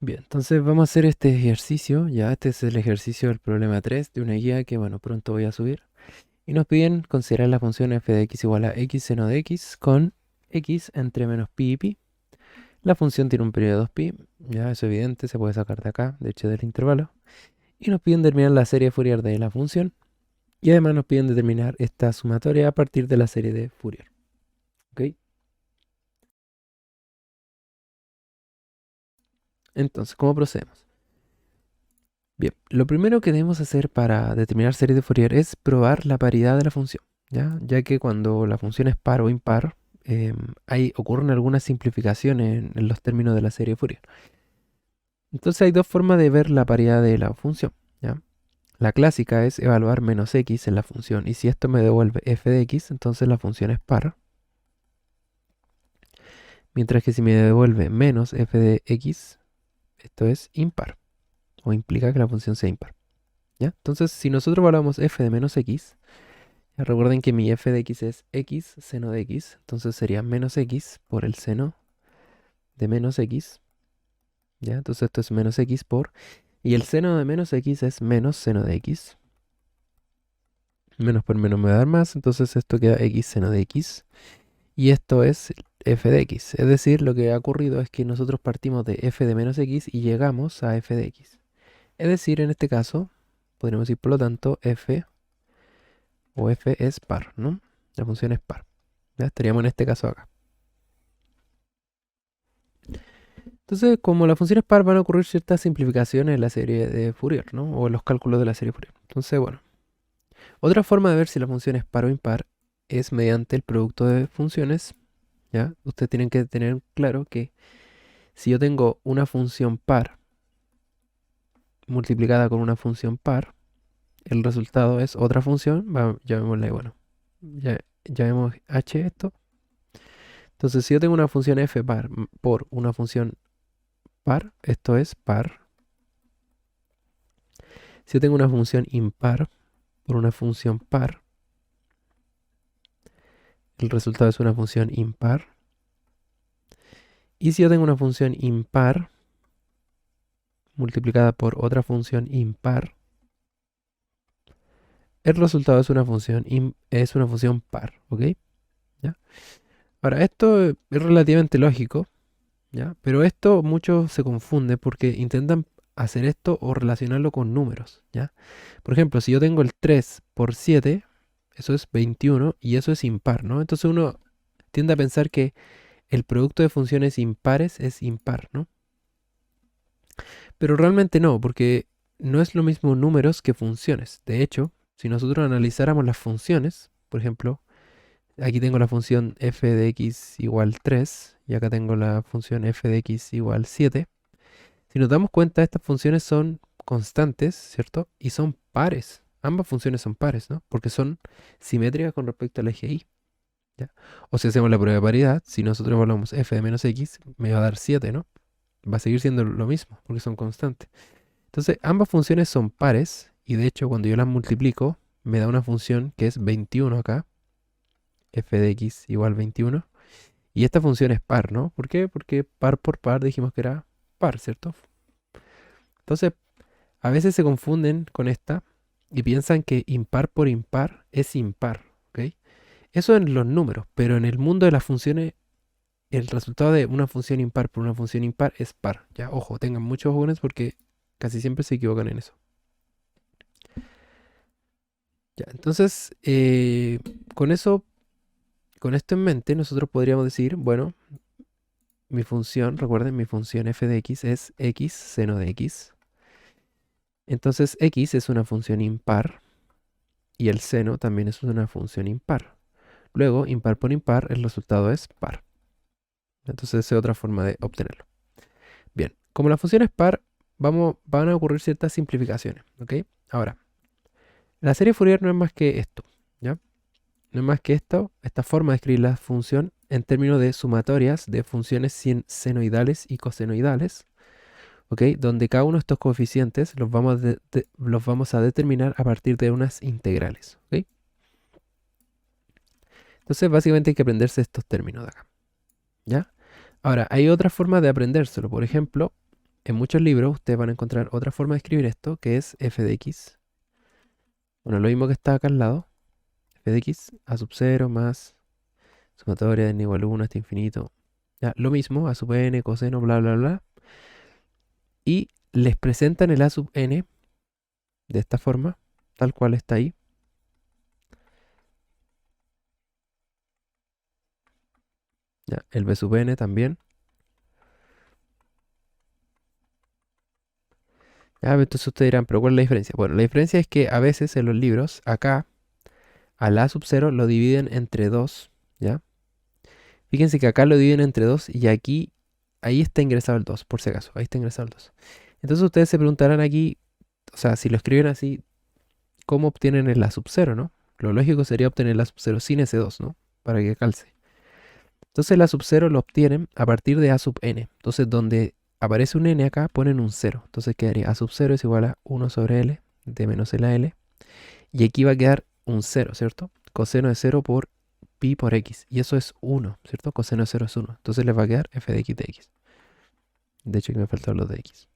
Bien, entonces vamos a hacer este ejercicio. Ya, este es el ejercicio del problema 3 de una guía que, bueno, pronto voy a subir. Y nos piden considerar la función f de x igual a x seno de x con x entre menos pi y pi. La función tiene un periodo de 2pi, ya es evidente, se puede sacar de acá, de hecho del intervalo. Y nos piden determinar la serie de Fourier de la función. Y además nos piden determinar esta sumatoria a partir de la serie de Fourier. ¿Ok? Entonces, ¿cómo procedemos? Bien, lo primero que debemos hacer para determinar series de Fourier es probar la paridad de la función, ¿ya? Ya que cuando la función es par o impar, ocurren algunas simplificaciones en los términos de la serie de Fourier. Entonces hay dos formas de ver la paridad de la función, ¿ya? La clásica es evaluar menos x en la función, y si esto me devuelve f de x, entonces la función es par, mientras que si me devuelve menos f de x, esto es impar, o implica que la función sea impar, ¿ya? Entonces, si nosotros evaluamos f de menos x, ya recuerden que mi f de x es x seno de x, entonces sería menos x por el seno de menos x, ¿ya? Entonces esto es menos x por, y el seno de menos x es menos seno de x, menos por menos me va a dar más, entonces esto queda x seno de x, y esto es f de x, es decir, lo que ha ocurrido es que nosotros partimos de f de menos x y llegamos a f de x. Es decir, en este caso, podríamos decir por lo tanto f o f es par, ¿no? La función es par. Ya estaríamos en este caso acá. Entonces, como la función es par, van a ocurrir ciertas simplificaciones en la serie de Fourier, ¿no? O en los cálculos de la serie Fourier. Entonces, bueno. Otra forma de ver si la función es par o impar es mediante el producto de funciones, ¿ya? Ustedes tienen que tener claro que si yo tengo una función par multiplicada con una función par, el resultado es otra función, llamémosle, bueno, llamemos h esto. Entonces, si yo tengo una función f par por una función par, esto es par. Si yo tengo una función impar por una función par, el resultado es una función impar. Y si yo tengo una función impar multiplicada por otra función impar, el resultado es una función par, ¿ok? ¿Ya? Ahora, esto es relativamente lógico, ¿ya? Pero esto muchos se confunde porque intentan hacer esto o relacionarlo con números, ¿ya? Por ejemplo, si yo tengo el 3 por 7, eso es 21 y eso es impar, ¿no? Entonces uno tiende a pensar que el producto de funciones impares es impar, ¿no? Pero realmente no, porque no es lo mismo números que funciones. De hecho, si nosotros analizáramos las funciones, por ejemplo, aquí tengo la función f de x igual 3 y acá tengo la función f de x igual 7. Si nos damos cuenta, estas funciones son constantes, ¿cierto? Y son pares. Ambas funciones son pares, ¿no? Porque son simétricas con respecto al eje y. ¿Ya? O si hacemos la prueba de paridad, si nosotros evaluamos f de menos x, me va a dar 7, ¿no? Va a seguir siendo lo mismo, porque son constantes. Entonces, ambas funciones son pares, y de hecho, cuando yo las multiplico, me da una función que es 21 acá, f de x igual 21. Y esta función es par, ¿no? ¿Por qué? Porque par por par dijimos que era par, ¿cierto? Entonces, a veces se confunden con esta y piensan que impar por impar es impar, ¿ok? Eso en los números, pero en el mundo de las funciones, el resultado de una función impar por una función impar es par. Ya, ojo, tengan muchos ojones porque casi siempre se equivocan en eso. Ya, entonces, con eso, con esto en mente, nosotros podríamos decir, bueno, mi función, recuerden, mi función f de x es x seno de x. Entonces, x es una función impar y el seno también es una función impar. Luego, impar por impar, el resultado es par. Entonces, esa es otra forma de obtenerlo. Bien, como la función es par, van a ocurrir ciertas simplificaciones, ¿ok? Ahora, la serie Fourier no es más que esto, ¿ya? No es más que esto, esta forma de escribir la función en términos de sumatorias de funciones senoidales y cosenoidales, ¿ok? Donde cada uno de estos coeficientes los vamos a determinar a partir de unas integrales, ¿ok? Entonces, básicamente hay que aprenderse estos términos de acá, ¿ya? Ahora, hay otra forma de aprendérselo. Por ejemplo, en muchos libros ustedes van a encontrar otra forma de escribir esto, que es f de x. Bueno, lo mismo que está acá al lado. F de x a sub 0 más sumatoria de n igual a 1 hasta infinito. Ya, lo mismo, a sub n, coseno, bla, bla, bla. Y les presentan el a sub n de esta forma, tal cual está ahí. Ya, el b sub n también. Ya, entonces ustedes dirán, pero ¿cuál es la diferencia? Bueno, la diferencia es que a veces en los libros, acá, al a sub 0 lo dividen entre 2, ¿ya? Fíjense que acá lo dividen entre 2 y aquí, ahí está ingresado el 2, por si acaso, ahí está ingresado el 2. Entonces ustedes se preguntarán aquí, o sea, si lo escriben así, ¿cómo obtienen el a sub 0, no? Lo lógico sería obtener el a sub 0 sin ese 2, ¿no? Para que calce. Entonces el a sub 0 lo obtienen a partir de a sub n. Entonces donde aparece un n acá, ponen un 0. Entonces quedaría a sub 0 es igual a 1 sobre l de menos l a l. Y aquí va a quedar un 0, ¿cierto? Coseno de 0 por pi por x. Y eso es 1, ¿cierto? Coseno de 0 es 1. Entonces les va a quedar f de x de x. De hecho, aquí me faltaron los de x.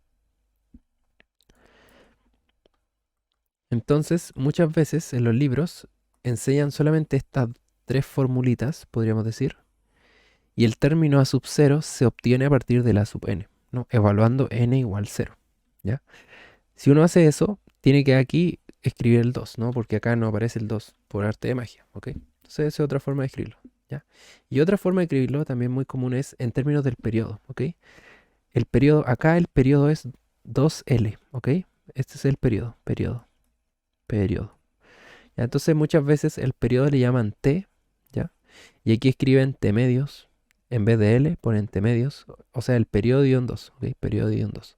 Entonces, muchas veces en los libros enseñan solamente estas tres formulitas, podríamos decir, y el término a sub 0 se obtiene a partir de la sub n, ¿no? Evaluando n igual 0, ¿ya? Si uno hace eso, tiene que aquí escribir el 2, ¿no? Porque acá no aparece el 2 por arte de magia, ¿ok? Entonces, esa es otra forma de escribirlo, ¿ya? Y otra forma de escribirlo también muy común es en términos del periodo, ¿ok? El periodo, acá el periodo es 2L, ¿ok? Este es el periodo, periodo. ¿Ya? Entonces muchas veces el periodo le llaman T, ¿ya? Y aquí escriben T medios, en vez de L ponen T medios, o sea, el periodo guión 2, ¿ok? Periodo guión 2.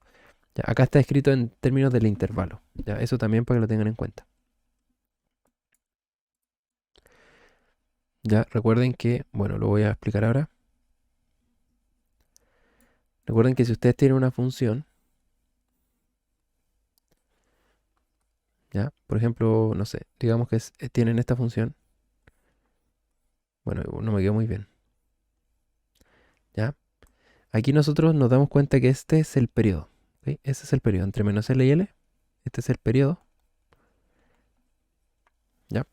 ¿Ya? Acá está escrito en términos del intervalo, ¿ya? Eso también para que lo tengan en cuenta. Ya recuerden que, bueno, lo voy a explicar ahora. Recuerden que si ustedes tienen una función, ¿ya? Por ejemplo, no sé, digamos que tienen esta función. Bueno, no me quedó muy bien, ¿ya? Aquí nosotros nos damos cuenta que este es el periodo, ¿ok? Ese es el periodo, entre menos L y L. Este es el periodo, ¿ya?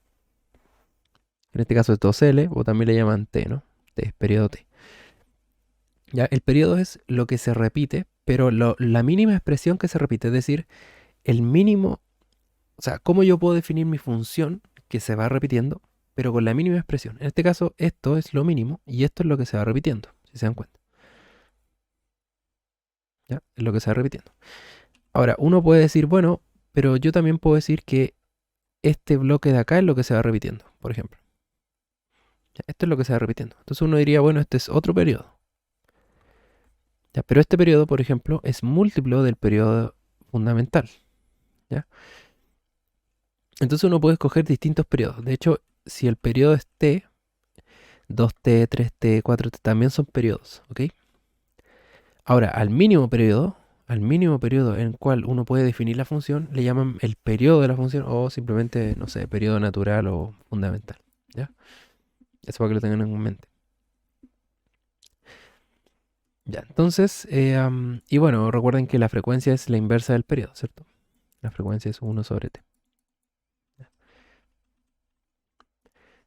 En este caso es 2L, o también le llaman T, ¿no? T, periodo T. Ya, el periodo es lo que se repite, pero la mínima expresión que se repite, es decir, el mínimo, o sea, cómo yo puedo definir mi función que se va repitiendo, pero con la mínima expresión. En este caso, esto es lo mínimo y esto es lo que se va repitiendo, si se dan cuenta. ¿Ya? Es lo que se va repitiendo. Ahora, uno puede decir, bueno, pero yo también puedo decir que este bloque de acá es lo que se va repitiendo, por ejemplo. ¿Ya? Esto es lo que se va repitiendo. Entonces uno diría, bueno, este es otro periodo. ¿Ya? Pero este periodo, por ejemplo, es múltiplo del periodo fundamental. ¿Ya? Entonces uno puede escoger distintos periodos. De hecho, si el periodo es t, 2t, 3t, 4t, también son periodos. ¿Ok? Ahora, al mínimo periodo en el cual uno puede definir la función, le llaman el periodo de la función o simplemente, no sé, periodo natural o fundamental. ¿Ya? Eso para que lo tengan en mente. Ya, entonces, y bueno, recuerden que la frecuencia es la inversa del periodo, ¿cierto? La frecuencia es 1 sobre t.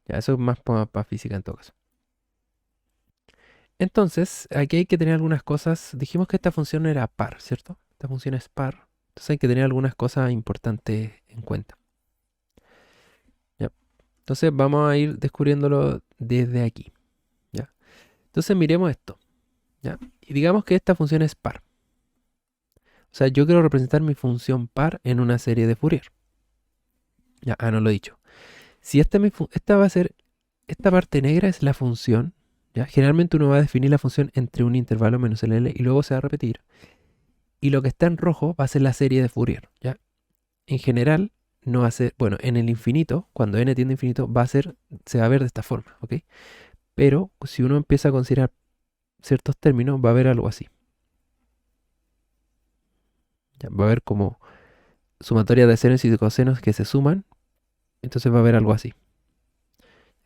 Ya, eso es más para física en todo caso. Entonces, aquí hay que tener algunas cosas. Dijimos que esta función era par, ¿cierto? Esta función es par. Entonces hay que tener algunas cosas importantes en cuenta. ¿Ya? Entonces vamos a ir descubriéndolo desde aquí. ¿Ya? Entonces miremos esto. ¿Ya? Y digamos que esta función es par. O sea, yo quiero representar mi función par en una serie de Fourier. Ya, no lo he dicho. Si esta va a ser, esta parte negra es la función. ¿Ya? Generalmente uno va a definir la función entre un intervalo menos el L y luego se va a repetir. Y lo que está en rojo va a ser la serie de Fourier, ¿ya? En general, no va a ser, bueno, en el infinito, cuando n tiende a infinito, se va a ver de esta forma, ¿ok? Pero si uno empieza a considerar ciertos términos, va a haber algo así. ¿Ya? Va a haber como sumatoria de senos y de cosenos que se suman, entonces va a haber algo así.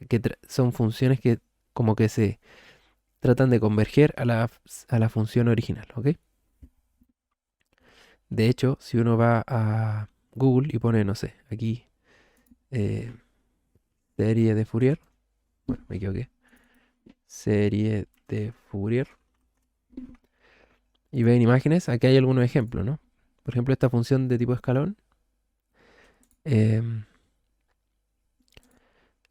Que son funciones que como que se tratan de converger a la función original, ¿ok? De hecho, si uno va a Google y pone, no sé, aquí eh, serie de Fourier, bueno, me equivoqué, serie de Fourier, y ven imágenes, aquí hay algunos ejemplos, ¿no? Por ejemplo, esta función de tipo escalón. em,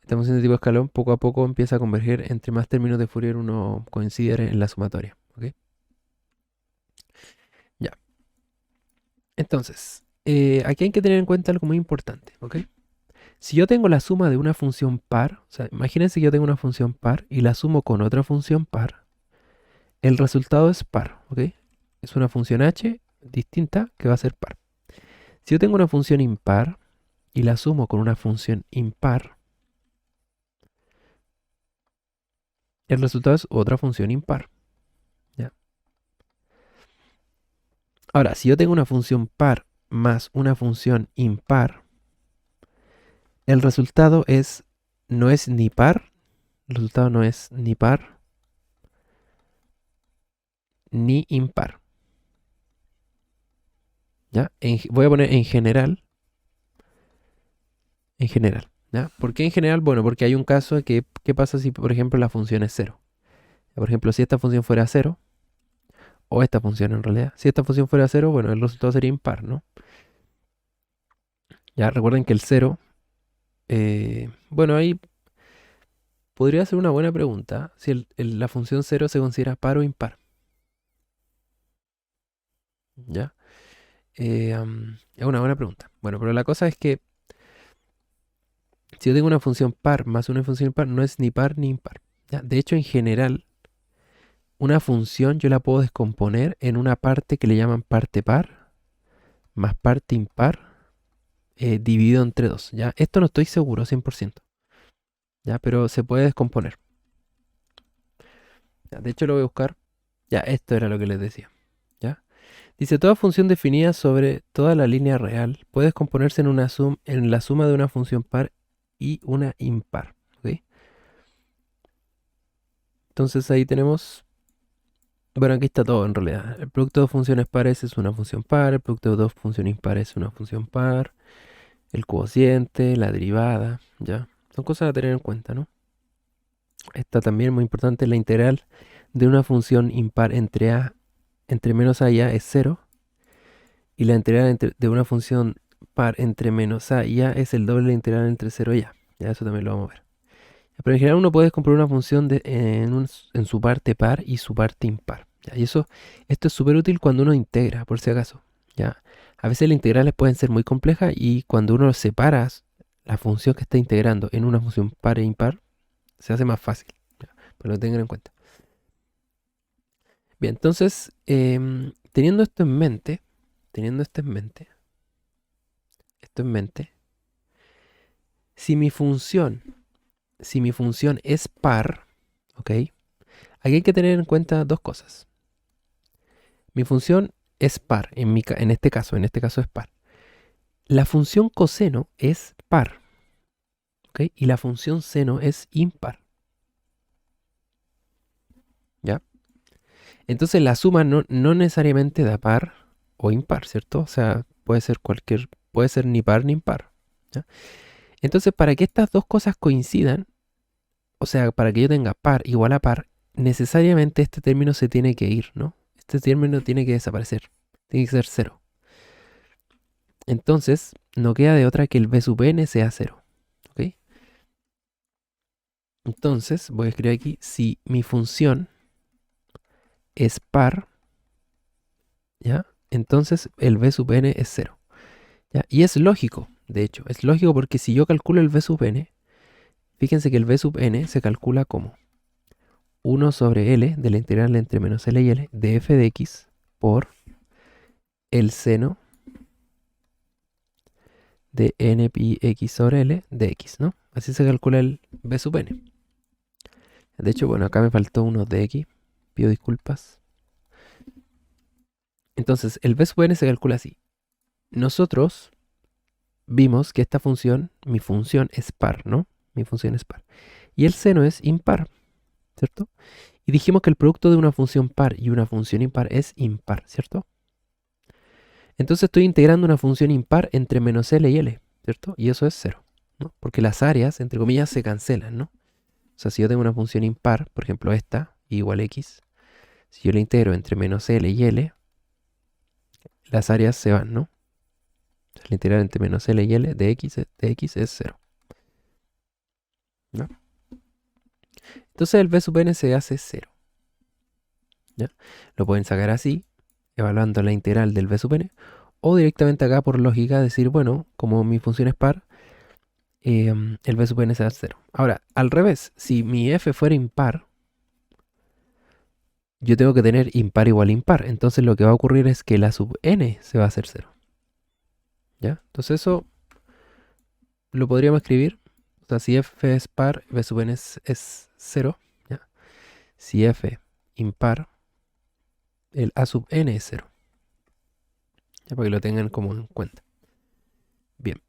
Esta función de tipo escalón poco a poco empieza a converger entre más términos de Fourier uno considere en la sumatoria. ¿Ok? Ya. Entonces, aquí hay que tener en cuenta algo muy importante. ¿Ok? Si yo tengo la suma de una función par, o sea, imagínense que yo tengo una función par y la sumo con otra función par, el resultado es par. ¿Ok? Es una función h distinta que va a ser par. Si yo tengo una función impar y la sumo con una función impar, el resultado es otra función impar. ¿Ya? Ahora, si yo tengo una función par más una función impar, el resultado no es ni par, el resultado no es ni par ni impar. ¿Ya? Voy a poner en general. ¿Ya? ¿Por qué en general? Bueno, porque hay un caso de que, ¿qué pasa si, por ejemplo, la función es cero? Por ejemplo, si esta función fuera cero, o esta función en realidad, si esta función fuera cero, bueno, el resultado sería impar, ¿no? Ya recuerden que el cero, bueno, ahí podría ser una buena pregunta si la función cero se considera par o impar. ¿Ya? Es una buena pregunta. Bueno, pero la cosa es que si yo tengo una función par más una función impar, no es ni par ni impar. ¿Ya? De hecho, en general, una función yo la puedo descomponer en una parte que le llaman parte par más parte impar dividido entre 2. ¿Ya? Esto no estoy seguro 100%. ¿Ya? Pero se puede descomponer. ¿Ya? De hecho, lo voy a buscar. Ya, esto era lo que les decía. ¿Ya? Dice, toda función definida sobre toda la línea real puede descomponerse en la suma de una función par y una impar. ¿Ok? Entonces ahí tenemos, bueno, aquí está todo en realidad. El producto de funciones pares es una función par, el producto de dos funciones impares es una función par, el cociente, la derivada, ¿ya? Son cosas a tener en cuenta, ¿no? Está también muy importante la integral de una función impar entre menos a y a es cero, y la integral de una función par entre menos a y a es el doble de la integral entre cero y a. Ya eso también lo vamos a ver. Pero en general uno puede descomponer una función en su parte par y su parte impar. ¿Ya? Y esto es súper útil cuando uno integra, por si acaso. ¿Ya? A veces las integrales pueden ser muy complejas y cuando uno separa la función que está integrando en una función par e impar, se hace más fácil. ¿Ya? Pero lo tengan en cuenta. Bien, entonces, teniendo esto en mente, si mi función, si mi función es par, ¿ok? Aquí hay que tener en cuenta dos cosas. Mi función es par, en este caso es par. La función coseno es par, ¿ok? Y la función seno es impar, ¿ya? Entonces la suma no necesariamente da par o impar, ¿cierto? O sea, puede ser ni par ni impar, ¿ya? Entonces, para que estas dos cosas coincidan, o sea, para que yo tenga par igual a par, necesariamente este término se tiene que ir, ¿no? Este término tiene que desaparecer, tiene que ser cero. Entonces, no queda de otra que el b sub n sea cero, ¿ok? Entonces, voy a escribir aquí, si mi función es par, ¿ya? Entonces el b sub n es cero, ¿ya? Y es lógico, de hecho, es lógico porque si yo calculo el b sub n, fíjense que el b sub n se calcula como 1 sobre L de la integral entre menos L y L de f de x por el seno de n pi x sobre L de x, ¿no? Así se calcula el b sub n. De hecho, bueno, acá me faltó uno de x, pido disculpas. Entonces, el b sub n se calcula así. Nosotros vimos que esta función, mi función es par, ¿no? Mi función es par. Y el seno es impar, ¿cierto? Y dijimos que el producto de una función par y una función impar es impar, ¿cierto? Entonces estoy integrando una función impar entre menos L y L, ¿cierto? Y eso es 0, ¿no? Porque las áreas, entre comillas, se cancelan, ¿no? O sea, si yo tengo una función impar, por ejemplo esta, igual a x, si yo la integro entre menos L y L, las áreas se van, ¿no? O sea, la integral entre menos L y L de x es 0, ¿no? Entonces el b sub n se hace 0, ¿ya? Lo pueden sacar así, evaluando la integral del b sub n, o directamente acá por lógica decir, bueno, como mi función es par, el b sub n se da 0. Ahora, al revés, si mi f fuera impar, yo tengo que tener impar igual a impar. Entonces lo que va a ocurrir es que la sub n se va a hacer 0. ¿Ya? Entonces eso lo podríamos escribir. O sea, si f es par, b sub n es 0. ¿Ya? Si f impar, el a sub n es 0. Ya, para que lo tengan como en cuenta. Bien.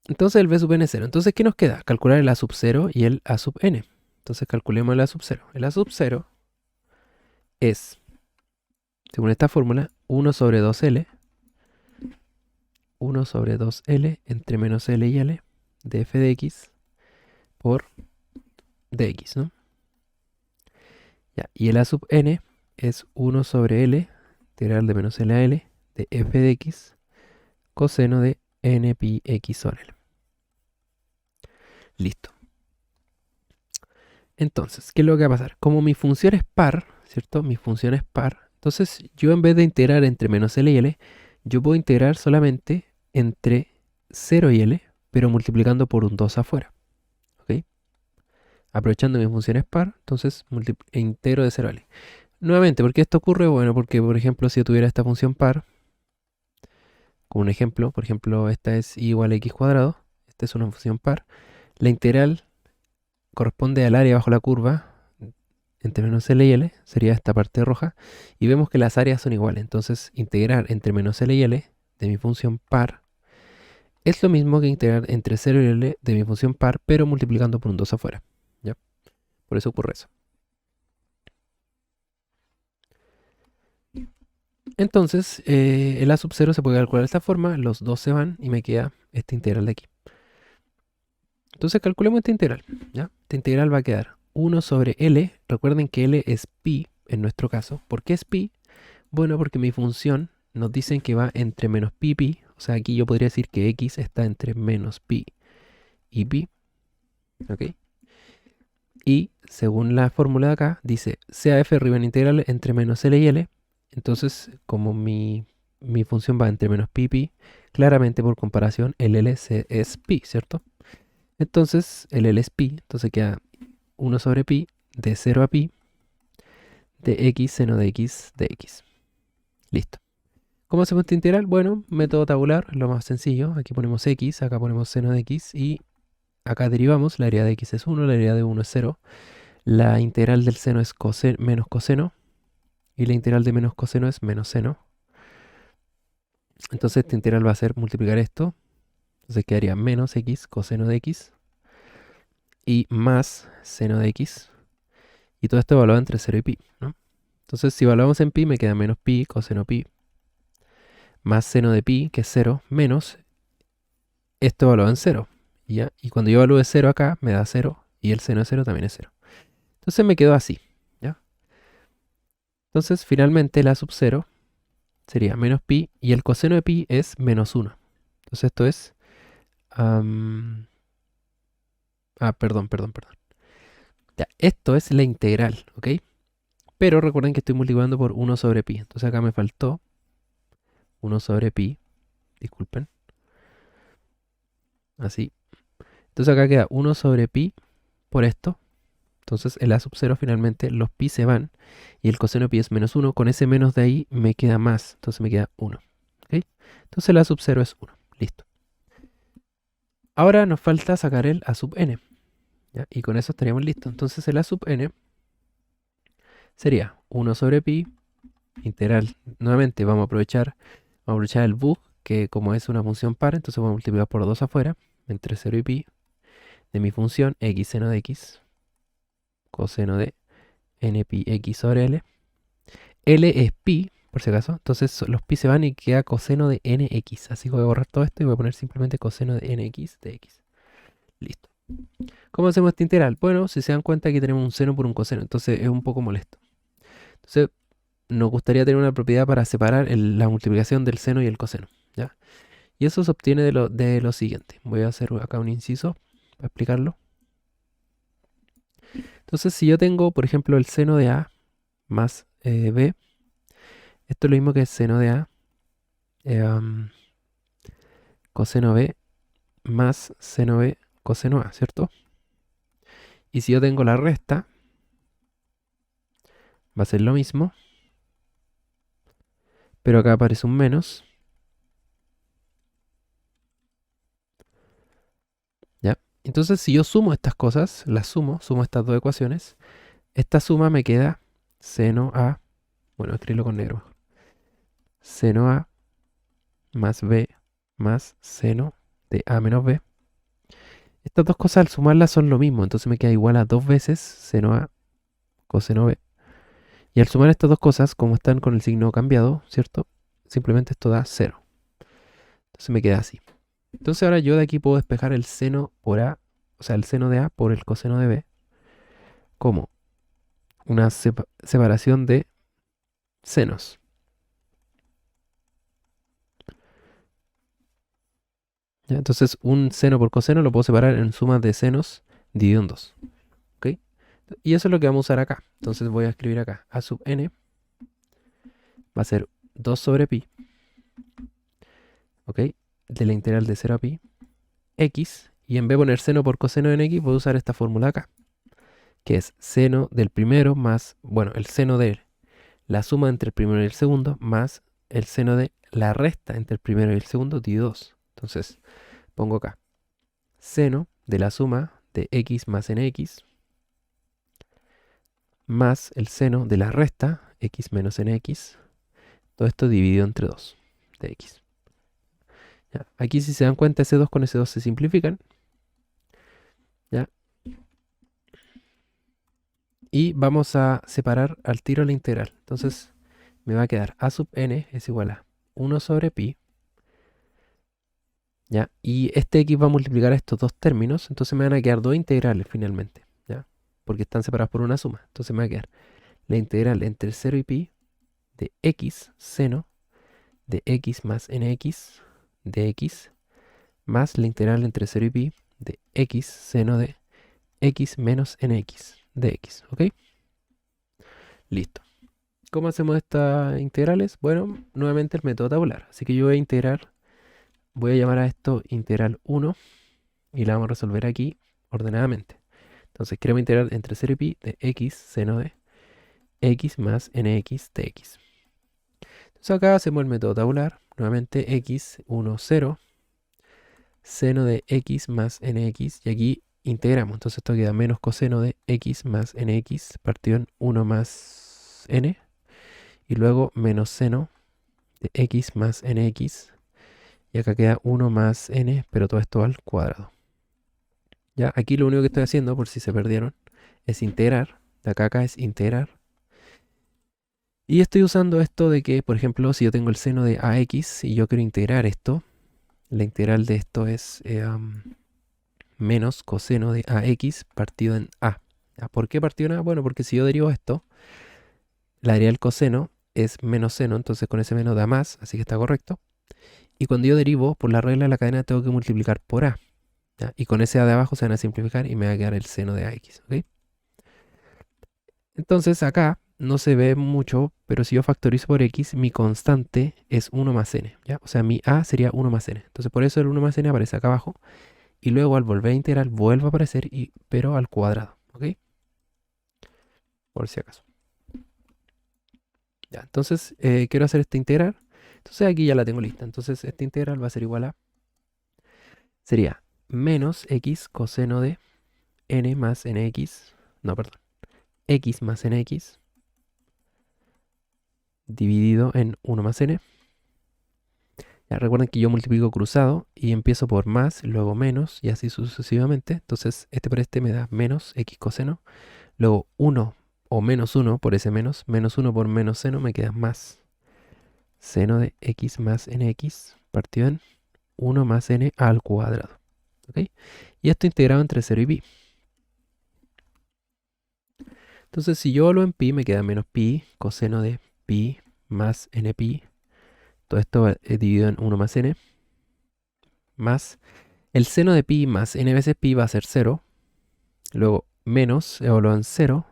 Entonces el b sub n es 0. Entonces, ¿qué nos queda? Calcular el a sub 0 y el a sub n. Entonces calculemos el a sub 0. El a sub 0 es, según esta fórmula, 1 sobre 2L. 1 sobre 2L entre menos L y L de f de x por dx, ¿no? Ya, y el a sub n es 1 sobre L, integral de menos L a L, de f de x, coseno de n pi x sobre L. Listo. Entonces, ¿qué es lo que va a pasar? Como mi función es par, ¿cierto? Mi función es par. Entonces, yo en vez de integrar entre menos L y L, yo puedo integrar solamente entre 0 y L, pero multiplicando por un 2 afuera. ¿Ok? Aprovechando mi función es par, entonces integro de 0 a L. Nuevamente, ¿por qué esto ocurre? Bueno, porque por ejemplo, si yo tuviera esta función par, como un ejemplo, por ejemplo, esta es y igual a x cuadrado, esta es una función par, la integral corresponde al área bajo la curva entre menos L y L, sería esta parte roja, y vemos que las áreas son iguales, entonces integrar entre menos L y L de mi función par es lo mismo que integrar entre 0 y L de mi función par, pero multiplicando por un 2 afuera, ¿ya? Por eso ocurre eso. Entonces, el a sub 0 se puede calcular de esta forma, los dos se van y me queda esta integral de aquí. Entonces calculemos esta integral, ¿ya? Esta integral va a quedar 1 sobre L, recuerden que L es pi en nuestro caso. ¿Por qué es pi? Bueno, porque mi función nos dicen que va entre menos pi y pi, o sea, aquí yo podría decir que x está entre menos pi y pi, ¿ok? Y según la fórmula de acá, dice sea f arriba en integral entre menos L y L. Entonces, como mi función va entre menos pi y pi, claramente por comparación el L es pi, ¿cierto? Entonces, el L es pi, entonces queda 1 sobre pi de 0 a pi de x seno de x de x. Listo. ¿Cómo hacemos esta integral? Bueno, método tabular, lo más sencillo. Aquí ponemos x, acá ponemos seno de x y acá derivamos. La derivada de x es 1, la derivada de 1 es 0. La integral del seno es menos coseno y la integral de menos coseno es menos seno. Entonces esta integral va a ser multiplicar esto. Entonces quedaría menos x coseno de x y más seno de x. Y todo esto evaluado entre 0 y pi, ¿no? Entonces si evaluamos en pi me queda menos pi coseno pi más seno de pi, que es 0, menos esto evaluado en 0. ¿Ya? Y cuando yo evalúe 0 acá, me da 0 y el seno de 0 también es 0. Entonces me quedó así. ¿Ya? Entonces finalmente la sub 0 sería menos pi y el coseno de pi es menos 1. Entonces esto es... perdón. Ya, esto es la integral, ¿ok? Pero recuerden que estoy multiplicando por 1 sobre pi. Entonces acá me faltó 1 sobre pi. Disculpen. Así. Entonces acá queda 1 sobre pi por esto. Entonces el a sub 0 finalmente los pi se van. Y el coseno de pi es menos 1. Con ese menos de ahí me queda más. Entonces me queda 1. ¿Ok? Entonces el a sub 0 es 1. Listo. Ahora nos falta sacar el a sub n. ¿Ya? Y con eso estaríamos listos. Entonces el a sub n sería 1 sobre pi integral. Nuevamente vamos a aprovechar el bug, que como es una función par, entonces vamos a multiplicar por 2 afuera, entre 0 y pi, de mi función x seno de x, coseno de n pi x sobre L. L es pi, por si acaso. Entonces los pi se van y queda coseno de nx. Así que voy a borrar todo esto y voy a poner simplemente coseno de nx de x. Listo. ¿Cómo hacemos esta integral? Bueno, si se dan cuenta aquí tenemos un seno por un coseno, entonces es un poco molesto. Entonces nos gustaría tener una propiedad para separar la multiplicación del seno y el coseno, ¿ya? Y eso se obtiene de lo siguiente. Voy a hacer acá un inciso para explicarlo. Entonces si yo tengo, por ejemplo, el seno de a más b, esto es lo mismo que el seno de a coseno b más seno b coseno a, ¿cierto? Y si yo tengo la resta, va a ser lo mismo, pero acá aparece un menos, ¿ya? Entonces si yo sumo estas cosas, las sumo estas dos ecuaciones, esta suma me queda seno a, bueno, escribirlo con negro, seno a más b más seno de a menos b. Estas dos cosas al sumarlas son lo mismo, entonces me queda igual a 2 veces seno a coseno b. Y al sumar estas dos cosas, como están con el signo cambiado, ¿cierto? Simplemente esto da 0. Entonces me queda así. Entonces ahora yo de aquí puedo despejar el seno por a, o sea, el seno de a por el coseno de b, como una separación de senos. ¿Ya? Entonces un seno por coseno lo puedo separar en sumas de senos dividido en 2. ¿Ok? Y eso es lo que vamos a usar acá. Entonces voy a escribir acá a sub n va a ser 2 sobre pi, ¿ok? De la integral de 0 a pi, x, y en vez de poner seno por coseno en x, voy a usar esta fórmula acá, que es seno del primero más, bueno, el seno de la suma entre el primero y el segundo, más el seno de la resta entre el primero y el segundo, dividido 2. Entonces, pongo acá, seno de la suma de x más nx, más el seno de la resta, x menos nx, todo esto dividido entre 2 de x. ¿Ya? Aquí si se dan cuenta, ese 2 con ese 2 se simplifican. ¿Ya? Y vamos a separar al tiro la integral. Entonces me va a quedar a sub n es igual a 1 sobre pi. ¿Ya? Y este x va a multiplicar a estos dos términos. Entonces me van a quedar dos integrales finalmente. ¿Ya? Porque están separados por una suma. Entonces me va a quedar la integral entre 0 y pi de x seno de x más nx de x más la integral entre 0 y pi de x seno de x menos nx de x. ¿Ok? Listo. ¿Cómo hacemos estas integrales? Bueno, nuevamente el método tabular. Así que yo voy a integrar, voy a llamar a esto integral 1 y la vamos a resolver aquí ordenadamente. Entonces queremos integrar entre 0 y pi de x seno de x más nx de x. Entonces acá hacemos el método tabular. Nuevamente x 1, 0, seno de x más nx y aquí integramos. Entonces esto queda menos coseno de x más nx partido en 1 más n y luego menos seno de x más nx. Y acá queda 1 más n, pero todo esto al cuadrado. Ya, aquí lo único que estoy haciendo, por si se perdieron, es integrar. De acá a acá es integrar. Y estoy usando esto de que, por ejemplo, si yo tengo el seno de ax y yo quiero integrar esto, la integral de esto es menos coseno de ax partido en a. ¿Por qué partido en a? Bueno, porque si yo derivo esto, la deriva del coseno es menos seno, entonces con ese menos da más, así que está correcto. Y cuando yo derivo, por la regla de la cadena, tengo que multiplicar por a. ¿Ya? Y con ese a de abajo se van a simplificar y me va a quedar el seno de ax. ¿Ok? Entonces acá no se ve mucho, pero si yo factorizo por x, mi constante es 1 más n. ¿Ya? O sea, mi a sería 1 más n. Entonces por eso el 1 más n aparece acá abajo. Y luego al volver a integrar vuelve a aparecer, pero al cuadrado. ¿Ok? Por si acaso. Ya, entonces quiero hacer esta integral. Entonces aquí ya la tengo lista. Entonces esta integral va a ser igual a, sería menos x coseno de n más nx, no, perdón, x más nx dividido en 1 más n. Ya, recuerden que yo multiplico cruzado y empiezo por más, luego menos y así sucesivamente. Entonces este por este me da menos x coseno, luego 1 o menos 1 por ese menos 1 por menos seno me queda más. seno de x más nx partido en 1 más n al cuadrado. ¿Ok? Y esto integrado entre 0 y pi. Entonces, si yo lo en pi, me queda menos pi coseno de pi más n pi. Todo esto dividido en 1 más n. Más el seno de pi más n veces pi va a ser 0. Luego menos, evaluado en 0.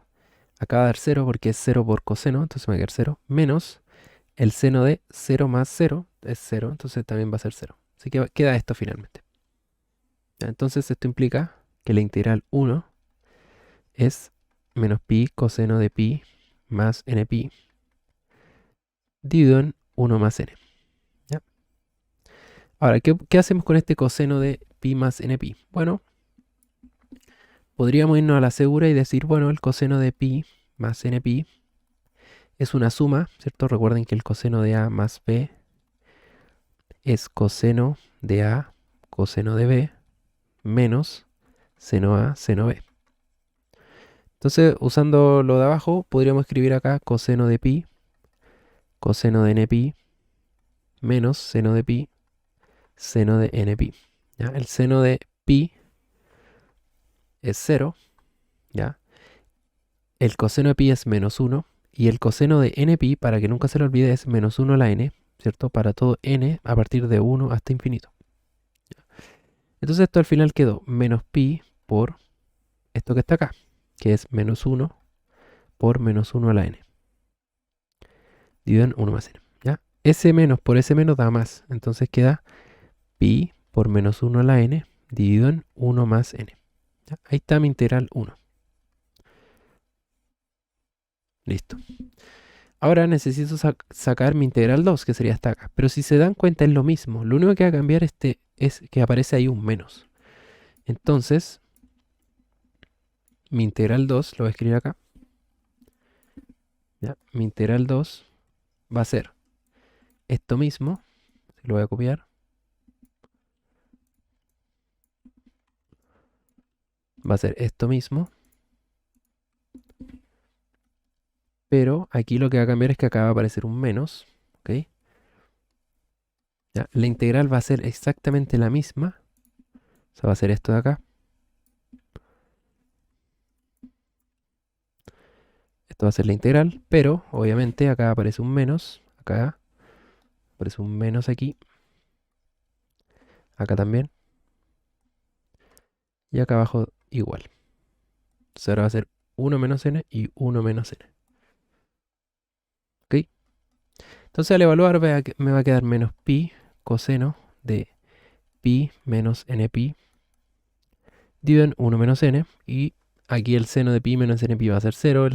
Acá va a dar 0 porque es 0 por coseno, entonces me va a quedar 0. Menos el seno de 0 más 0 es 0, entonces también va a ser 0. Así que queda esto finalmente. Ya, entonces esto implica que la integral 1 es menos pi coseno de pi más n pi dividido en 1 más n. ¿Ya? Ahora, ¿qué hacemos con este coseno de pi más n pi? Bueno, podríamos irnos a la segura y decir, bueno, el coseno de pi más n pi es una suma, ¿cierto? Recuerden que el coseno de a más b es coseno de a coseno de b menos seno a seno b. Entonces, usando lo de abajo, podríamos escribir acá coseno de pi, coseno de n pi, menos seno de pi, seno de n pi. ¿Ya? El seno de pi es 0, ¿ya? El coseno de pi es menos 1, y el coseno de n pi, para que nunca se lo olvide, es menos 1 a la n, ¿cierto? Para todo n a partir de 1 hasta infinito. Entonces esto al final quedó menos pi por esto que está acá, que es menos 1 por menos 1 a la n, dividido en 1 más n. ¿Ya? S menos por S menos da más, entonces queda pi por menos 1 a la n dividido en 1 más n. ¿Ya? Ahí está mi integral 1. Listo. Ahora necesito sacar mi integral 2, que sería hasta acá. Pero si se dan cuenta es lo mismo. Lo único que va a cambiar es que aparece ahí un menos. Entonces, mi integral 2, lo voy a escribir acá. ¿Ya? Mi integral 2 va a ser esto mismo. Lo voy a copiar. Va a ser esto mismo. Pero aquí lo que va a cambiar es que acá va a aparecer un menos. ¿Ok? ¿Ya? La integral va a ser exactamente la misma. O sea, va a ser esto de acá. Esto va a ser la integral, pero obviamente acá aparece un menos. Acá aparece un menos aquí. Acá también. Y acá abajo igual. Entonces ahora va a ser 1 menos n y 1 menos n. ¿Ok? Entonces al evaluar me va a quedar menos pi coseno de pi menos n pi dividido en 1 menos n. Y aquí el seno de pi menos n pi va a ser 0.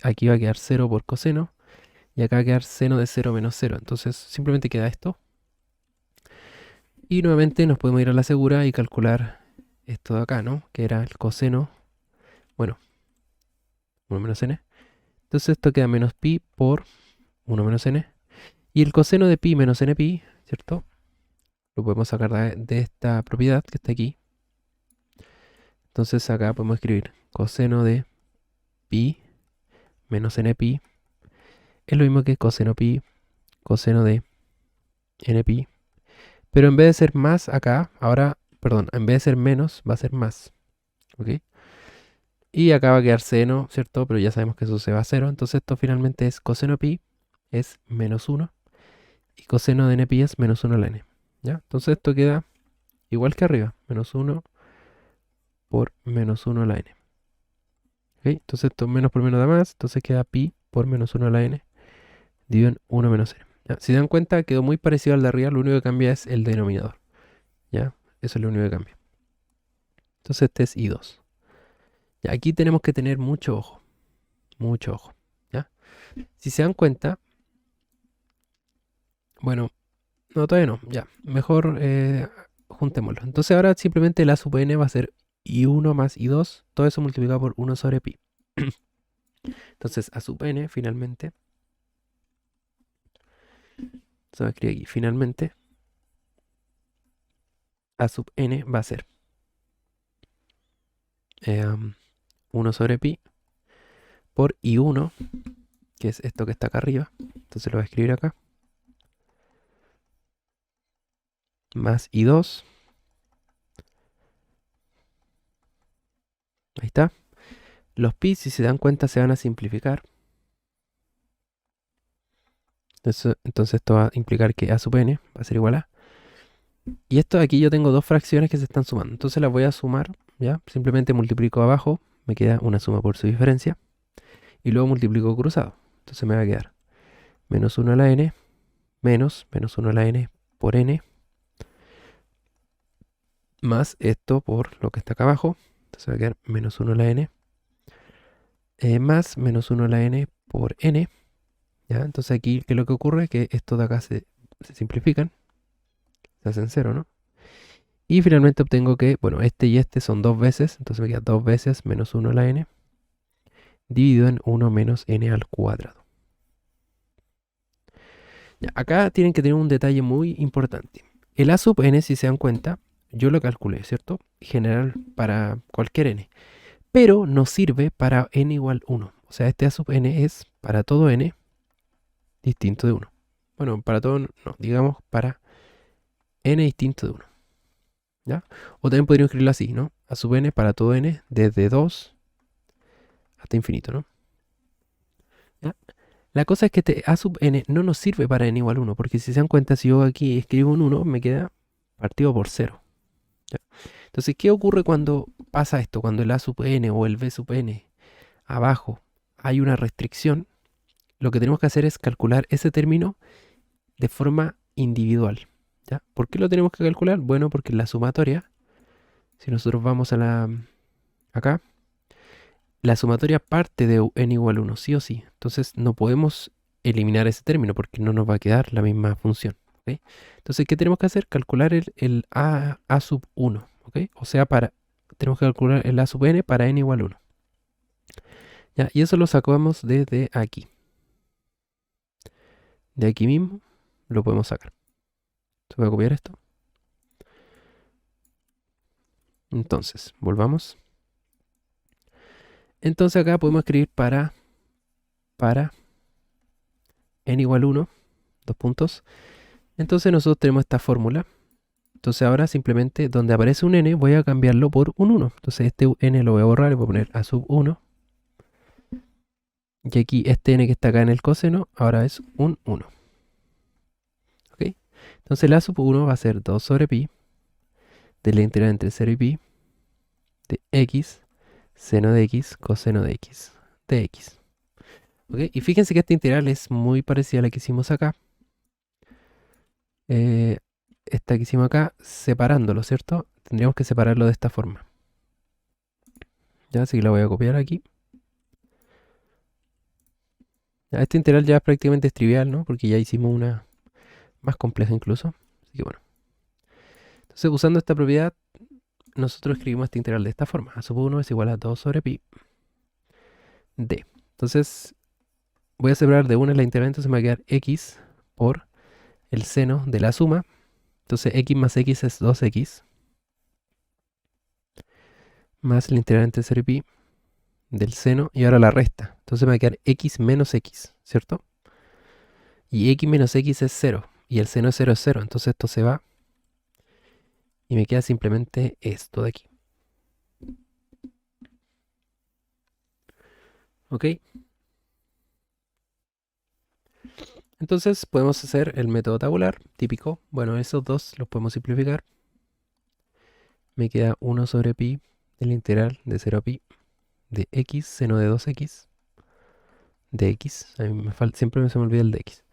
Aquí va a quedar 0 por coseno. Y acá va a quedar seno de 0 menos 0. Entonces simplemente queda esto. Y nuevamente nos podemos ir a la segura y calcular esto de acá, ¿no? Que era el coseno. Bueno, 1 menos n. Entonces esto queda menos pi por 1 menos n. Y el coseno de pi menos n pi, ¿cierto? Lo podemos sacar de esta propiedad que está aquí. Entonces acá podemos escribir coseno de pi menos n pi. Es lo mismo que coseno pi, coseno de n pi. Pero en vez de ser más acá, ahora, perdón, en vez de ser menos, va a ser más. ¿Ok? Y acá va a quedar seno, ¿cierto? Pero ya sabemos que eso se va a 0. Entonces esto finalmente es coseno pi es menos 1. Y coseno de n pi es menos 1 a la n. ¿Ya? Entonces esto queda igual que arriba. Menos 1 por menos 1 a la n. ¿Ok? Entonces esto menos por menos da más. Entonces queda pi por menos 1 a la n. Dividido en 1 menos n. ¿Ya? Si se dan cuenta quedó muy parecido al de arriba. Lo único que cambia es el denominador. ¿Ya? Eso es lo único que cambia. Entonces este es I2. Ya, aquí tenemos que tener mucho ojo. Mucho ojo. ¿Ya? Si se dan cuenta, bueno, no, todavía no, ya, mejor juntémoslo. Entonces ahora simplemente la sub n va a ser i1 más i2, todo eso multiplicado por 1 sobre pi. Entonces a sub n finalmente, se va a escribir aquí, finalmente, a sub n va a ser 1 sobre pi por i1, que es esto que está acá arriba. Entonces lo voy a escribir acá. más I2. Ahí está. Los pi, si se dan cuenta, se van a simplificar. Entonces esto va a implicar que a sub n va a ser igual a. Y esto aquí yo tengo dos fracciones que se están sumando. Entonces las voy a sumar, ¿ya? Simplemente multiplico abajo, me queda una suma por su diferencia. Y luego multiplico cruzado. Entonces me va a quedar menos 1 a la n, menos 1 a la n por n, más esto por lo que está acá abajo. Entonces va a quedar menos 1 a la n, más menos 1 a la n por n. ¿Ya? Entonces aquí, ¿qué es lo que ocurre? Que estos de acá se simplifican, se hacen cero, ¿no? Y finalmente obtengo que, bueno, este y este son dos veces, entonces me queda dos veces menos 1 a la n, dividido en 1 menos n al cuadrado. Ya, acá tienen que tener un detalle muy importante. El a sub n, si se dan cuenta, yo lo calculé, ¿cierto? General para cualquier n. Pero no sirve para n igual 1. O sea, este a sub n es para todo n distinto de 1. Bueno, para todo, no, digamos para n distinto de 1. ¿Ya? O también podríamos escribirlo así, ¿no? A sub n para todo n desde 2 hasta infinito, ¿no? ¿Ya? La cosa es que este a sub n no nos sirve para n igual 1, porque si se dan cuenta, si yo aquí escribo un 1, me queda partido por 0. ¿Ya? Entonces, ¿qué ocurre cuando pasa esto? Cuando el a sub n o el b sub n abajo hay una restricción, lo que tenemos que hacer es calcular ese término de forma individual. ¿Ya? ¿Por qué lo tenemos que calcular? Bueno, porque la sumatoria, si nosotros vamos a acá, la sumatoria parte de n igual 1, sí o sí. Entonces no podemos eliminar ese término porque no nos va a quedar la misma función. ¿Ok? Entonces, ¿qué tenemos que hacer? Calcular el a sub 1. ¿Ok? O sea, tenemos que calcular el a sub n para n igual 1. ¿Ya? Y eso lo sacamos desde aquí. De aquí mismo lo podemos sacar. Se voy a copiar esto. Entonces, volvamos. Entonces acá podemos escribir para n igual 1, dos puntos. Entonces nosotros tenemos esta fórmula. Entonces ahora simplemente donde aparece un n voy a cambiarlo por un 1. Entonces este n lo voy a borrar y voy a poner a sub 1. Y aquí este n que está acá en el coseno ahora es un 1. ¿Ok? Entonces la sub 1 va a ser 2 sobre pi de la integral entre 0 y pi de x seno de x coseno de x de x. ¿Ok? Y fíjense que esta integral es muy parecida a la que hicimos acá. Esta que hicimos acá, separándolo, ¿cierto? Tendríamos que separarlo de esta forma. Ya, así que la voy a copiar aquí. Ya, esta integral ya prácticamente es trivial, ¿no? Porque ya hicimos una más compleja incluso. Así que bueno. Entonces, usando esta propiedad, nosotros escribimos esta integral de esta forma. A sub 1 es igual a 2 sobre pi d. Entonces, voy a separar de una la integral, entonces me va a quedar x por el seno de la suma. Entonces, x más x es 2x. Más la integral entre 0 y pi del seno y ahora la resta. Entonces me va a quedar x menos x, ¿cierto? Y x menos x es 0 y el seno de 0 es 0. Entonces esto se va y me queda simplemente esto de aquí. ¿Ok? Entonces podemos hacer el método tabular típico. Bueno, esos dos los podemos simplificar. Me queda 1 sobre pi de la integral de 0 a pi de x seno de 2x de x. A mí siempre se me olvida el de x.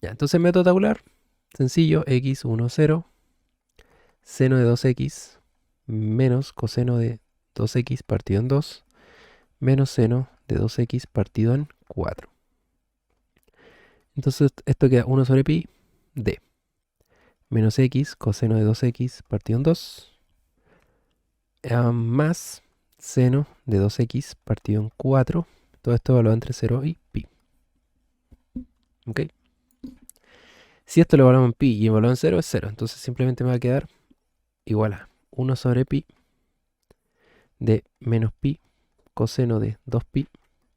Ya, entonces método tabular, sencillo, x 1, 0, seno de 2x menos coseno de 2x partido en 2 menos seno de 2x partido en 4. Entonces esto queda 1 sobre pi de menos x coseno de 2x partido en 2 más seno de 2x partido en 4. Todo esto evaluado entre 0 y pi. ¿Ok? Si esto lo evaluamos en pi y evaluado en 0 es 0. Entonces simplemente me va a quedar igual a 1 sobre pi de menos pi coseno de 2pi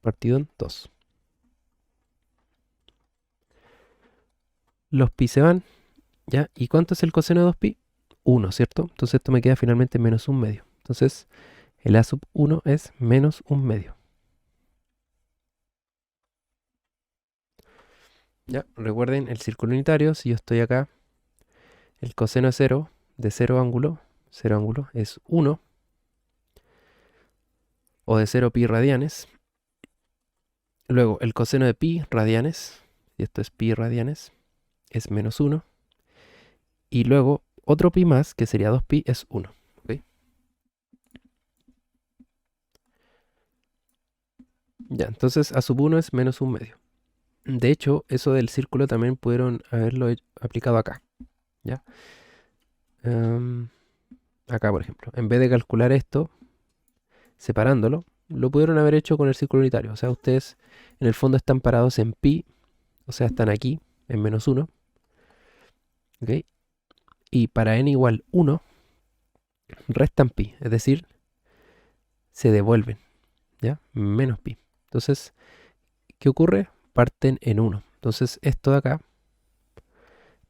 partido en 2. Los pi se van, ¿ya? ¿Y cuánto es el coseno de 2pi? 1, ¿cierto? Entonces esto me queda finalmente menos un medio. Entonces el a sub 1 es menos un medio. Ya, recuerden el círculo unitario, si yo estoy acá, el coseno de 0, de 0 ángulo es 1, o de 0 pi radianes. Luego el coseno de pi radianes, y esto es pi radianes, es menos 1. Y luego otro pi más, que sería 2pi, es 1. ¿Ok? Ya, entonces a sub 1 es menos un medio. De hecho, eso del círculo también pudieron haberlo aplicado acá. ¿Ya? Em, Acá, por ejemplo, en vez de calcular esto, separándolo, lo pudieron haber hecho con el círculo unitario. O sea, ustedes en el fondo están parados en pi, o sea, están aquí en menos 1. ¿Ok? Y para n igual 1, restan pi, es decir, se devuelven, ¿ya? Menos pi. Entonces, ¿qué ocurre? Parten en 1. Entonces, esto de acá,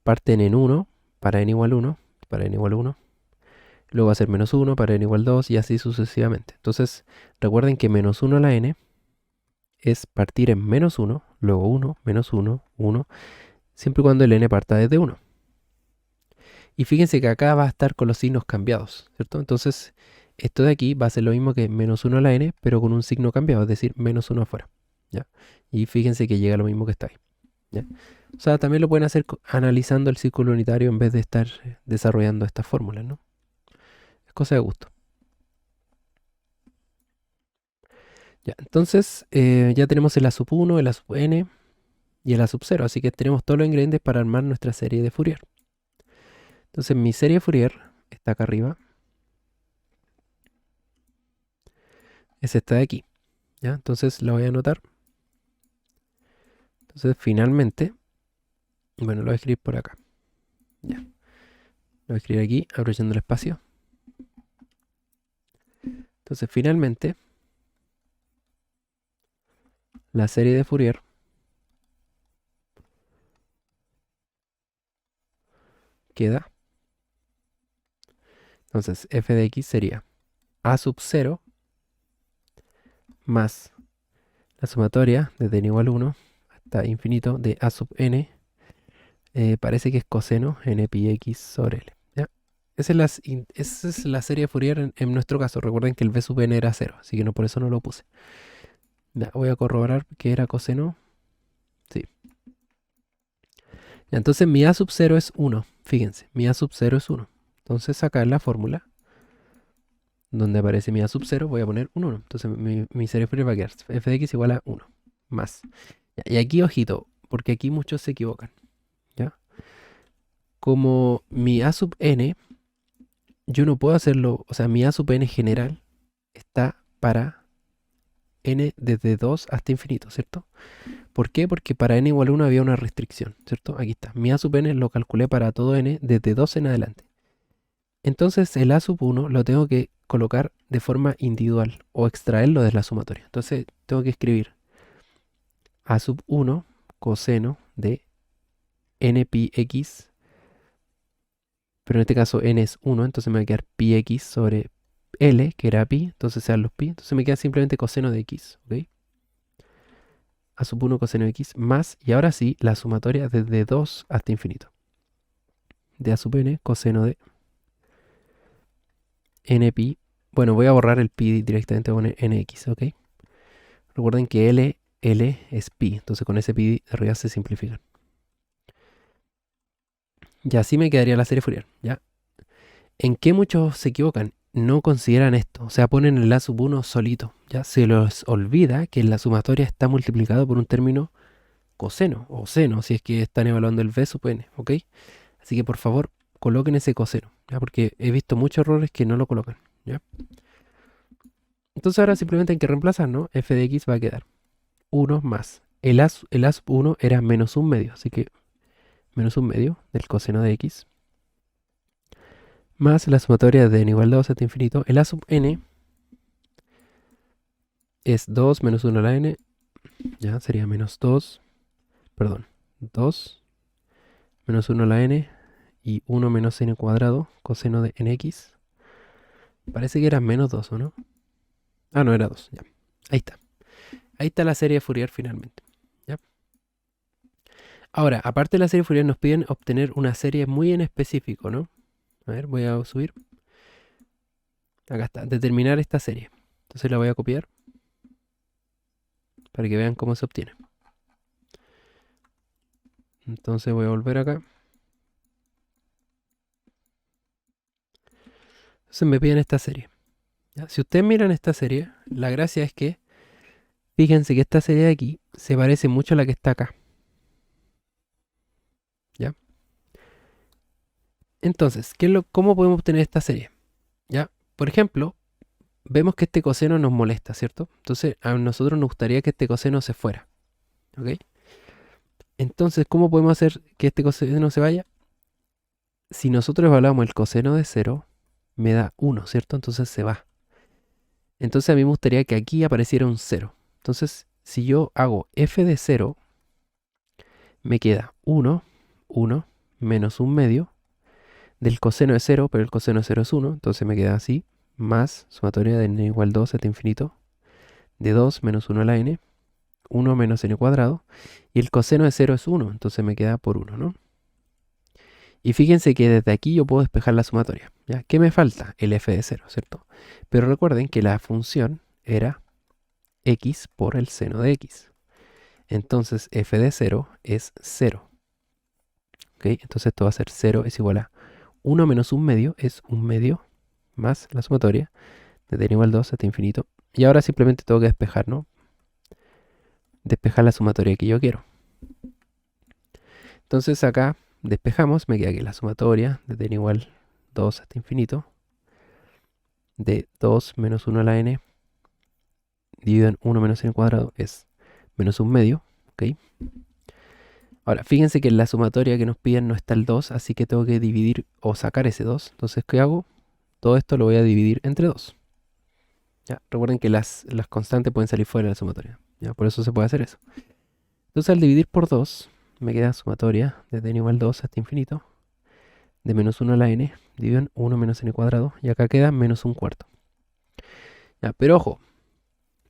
parten en 1 para n igual 1, para n igual 1. Luego va a ser menos 1 para n igual 2 y así sucesivamente. Entonces, recuerden que menos 1 a la n es partir en menos 1, luego 1, menos 1, 1, siempre y cuando el n parta desde 1. Y fíjense que acá va a estar con los signos cambiados, ¿cierto? Entonces, esto de aquí va a ser lo mismo que menos 1 a la n, pero con un signo cambiado, es decir, menos 1 afuera, ¿ya? Y fíjense que llega lo mismo que está ahí, ¿ya? O sea, también lo pueden hacer analizando el círculo unitario en vez de estar desarrollando estas fórmulas, ¿no? Es cosa de gusto. Ya, entonces, ya tenemos el a sub 1, el a sub n y el a sub 0, así que tenemos todos los ingredientes para armar nuestra serie de Fourier. Entonces, mi serie de Fourier está acá arriba, es esta de aquí, ¿ya? Entonces, la voy a anotar. Entonces, finalmente, bueno, lo voy a escribir por acá, ya. Lo voy a escribir aquí, aprovechando el espacio. Entonces, finalmente, la serie de Fourier queda. Entonces, f de x sería a sub 0 más la sumatoria desde n igual 1 hasta infinito de a sub n, parece que es coseno n pi x sobre l. ¿Ya? Esa es la serie de Fourier en nuestro caso. Recuerden que el v sub n era 0, así que no, por eso no lo puse. Ya, voy a corroborar que era coseno. Sí. Ya, entonces mi a sub 0 es 1. Fíjense, mi a sub 0 es 1. Entonces acá en la fórmula, donde aparece mi a sub 0, voy a poner un 1. Entonces mi serie de Fourier va a quedar f de x igual a 1 más. Ya, y aquí, ojito, porque aquí muchos se equivocan. ¿Ya? Como mi a sub n, yo no puedo hacerlo, o sea, mi a sub n general está para n desde 2 hasta infinito, ¿cierto? ¿Por qué? Porque para n igual a 1 había una restricción, ¿cierto? Aquí está. Mi a sub n lo calculé para todo n desde 2 en adelante. Entonces el a sub 1 lo tengo que colocar de forma individual o extraerlo de la sumatoria. Entonces tengo que escribir a sub 1 coseno de n pi x, pero en este caso n es 1, entonces me va a quedar pi x sobre L, que era pi, entonces sean los pi, entonces me queda simplemente coseno de x, ¿ok? A sub 1 coseno de x más, y ahora sí, la sumatoria desde 2 hasta infinito. De a sub n coseno de n pi, bueno, voy a borrar el pi directamente con nx, ¿ok? Recuerden que L es pi, entonces con ese pi de arriba se simplifican. Y así me quedaría la serie Fourier, ¿ya? ¿En qué muchos se equivocan? No consideran esto, o sea, ponen el a sub 1 solito, ya se les olvida que la sumatoria está multiplicado por un término coseno o seno, si es que están evaluando el v sub n, ¿ok? Así que por favor, coloquen ese coseno, ¿ya? Porque he visto muchos errores que no lo colocan, ¿ya? Entonces ahora simplemente hay que reemplazar, ¿no? F de x va a quedar 1 más. El a sub 1 era menos un medio, así que menos un medio del coseno de x más la sumatoria de n igual a 2 hasta infinito. El a sub n es 2 menos 1 a la n, ya sería menos 2, perdón, 2 menos 1 a la n y 1 menos n cuadrado coseno de nx. Parece que era menos 2, ¿o no? Ah, no, era 2, ya. Ahí está. Ahí está la serie de Fourier finalmente. ¿Ya? Ahora, aparte de la serie de Fourier, nos piden obtener una serie muy en específico, ¿no? A ver, voy a subir. Acá está, determinar esta serie. Entonces la voy a copiar para que vean cómo se obtiene. Entonces voy a volver acá. Entonces me piden esta serie. ¿Ya? Si ustedes miran esta serie, la gracia es que fíjense que esta serie de aquí se parece mucho a la que está acá. ¿Ya? Entonces, ¿cómo podemos obtener esta serie? ¿Ya? Por ejemplo, vemos que este coseno nos molesta, ¿cierto? Entonces, a nosotros nos gustaría que este coseno se fuera. ¿Ok? Entonces, ¿cómo podemos hacer que este coseno se vaya? Si nosotros evaluamos el coseno de 0, me da 1, ¿cierto? Entonces se va. Entonces a mí me gustaría que aquí apareciera un 0. Entonces, si yo hago f de 0, me queda 1, 1, menos un medio del coseno de 0, pero el coseno de 0 es 1, entonces me queda así, más sumatoria de n igual 2 hasta infinito, de 2 menos 1 a la n, 1 menos n cuadrado, y el coseno de 0 es 1, entonces me queda por 1, ¿no? Y fíjense que desde aquí yo puedo despejar la sumatoria. ¿Ya? ¿Qué me falta? El f de 0, ¿cierto? Pero recuerden que la función era x por el seno de x. Entonces f de 0 es 0. ¿Ok? Entonces esto va a ser 0 es igual a 1 menos un medio es un medio más la sumatoria de n igual 2 hasta infinito. Y ahora simplemente tengo que despejar, ¿no? Despejar la sumatoria que yo quiero. Entonces acá despejamos, me queda que la sumatoria de n igual 2 hasta infinito de 2 menos 1 a la n dividido en 1 menos n cuadrado es menos un medio. ¿Ok? Ahora, fíjense que en la sumatoria que nos piden no está el 2, así que tengo que dividir o sacar ese 2. Entonces, ¿qué hago? Todo esto lo voy a dividir entre 2. ¿Ya? Recuerden que las constantes pueden salir fuera de la sumatoria. ¿Ya? Por eso se puede hacer eso. Entonces, al dividir por 2, me queda sumatoria desde n igual 2 hasta infinito de menos 1 a la n dividido en 1 menos n cuadrado. Y acá queda menos un cuarto. ¿Ya? Pero ojo,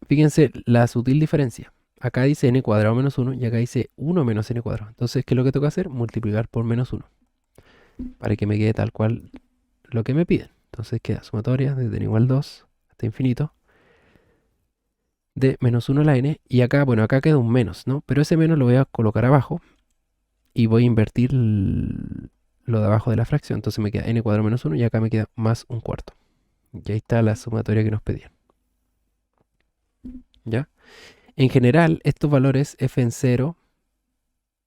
fíjense la sutil diferencia. Acá dice n cuadrado menos 1 y acá dice 1 menos n cuadrado. Entonces, ¿qué es lo que tengo que hacer? Multiplicar por menos 1 para que me quede tal cual lo que me piden. Entonces queda sumatoria desde n igual 2 hasta infinito de menos 1 a la n. Y acá, bueno, acá queda un menos, ¿no? Pero ese menos lo voy a colocar abajo y voy a invertir lo de abajo de la fracción. Entonces me queda n cuadrado menos 1 y acá me queda más un cuarto. Y ahí está la sumatoria que nos pedían. ¿Ya? En general, estos valores f en 0